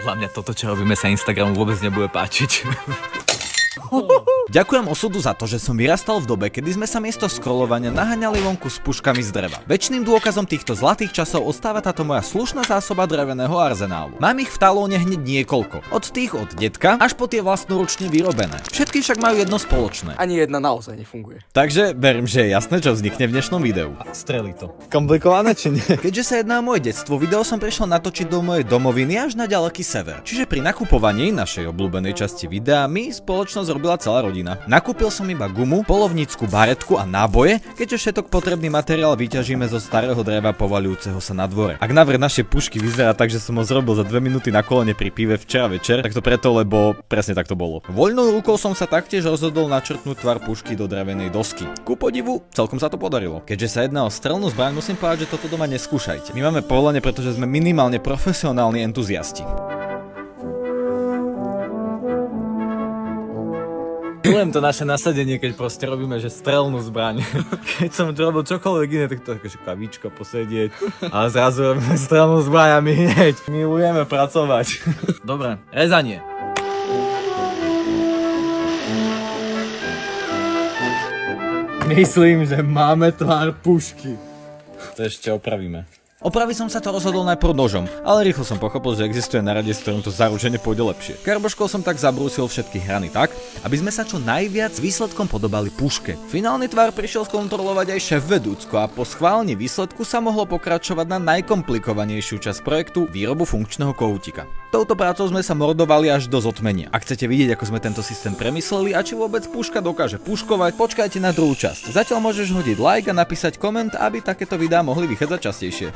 Podľa mňa toto, čo robíme, sa Instagramu vôbec nebude páčiť. Ďakujem osudu za to, že som vyrastal v dobe, kedy sme sa miesto scrollovania naháňali vonku s puškami z dreva. Väčšným dôkazom týchto zlatých časov ostáva táto moja slušná zásoba dreveného arzenálu. Mám ich v talóne hneď niekoľko. Od tých od detka až po tie vlastnoručne vyrobené. Všetky však majú jedno spoločné. Ani jedna naozaj nefunguje. Takže verím, že je jasné, čo vznikne v dnešnom videu. Strelí to. Komplikované či nie? Keďže sa jedná o moje detstvo, video som prišiel natočiť do mojej domoviny až na ďaleký sever. Čiže pri nakupovaní našej obľúbenej časti videa mi spoločnosť robila celá rodina. Nakúpil som iba gumu, polovnícku baretku a náboje, keďže všetok potrebný materiál vyťažíme zo starého dreva povaľujúceho sa na dvore. Ak návrh našej pušky vyzerá tak, že som ho zrobil za 2 minúty na kolene pri pive včera večer, tak to preto, lebo presne tak to bolo. Voľnou rukou som sa taktiež rozhodol načrtnúť tvar pušky do drevenej dosky. Ku podivu, celkom sa to podarilo. Keďže sa jedná o strelnú zbraň, musím povedať, že toto doma neskúšajte. My máme povolenie, pretože sme minimálne profesionálni entuziasti. Milujem to naše nasadenie, keď proste robíme, že strelnú zbraň. Keď som robil čokoľvek iné, tak to akože kavičko posedieť, ale zrazu robíme strelnú zbraň a my hneď milujeme pracovať. Dobre, rezanie. Myslím, že máme tvár pušky. To ešte opravíme. Opraviť som sa to rozhodol najprv nožom, ale rýchlo som pochopil, že existuje naradie, s ktorým to zaručene pôjde lepšie. Karboškou som tak zabrúsil všetky hrany tak, aby sme sa čo najviac výsledkom podobali puške. Finálny tvar prišiel skontrolovať aj šéf vedúcko a po schválení výsledku sa mohlo pokračovať na najkomplikovanejšiu časť projektu výrobu funkčného kohútika. Touto prácou sme sa mordovali až do zotmenia. Ak chcete vidieť, ako sme tento systém premysleli a či vôbec puška dokáže puškovať, počkajte na druhú časť. Zatiaľ môžeš hodiť like a napísať koment, aby takéto videá mohli vychádzať častejšie.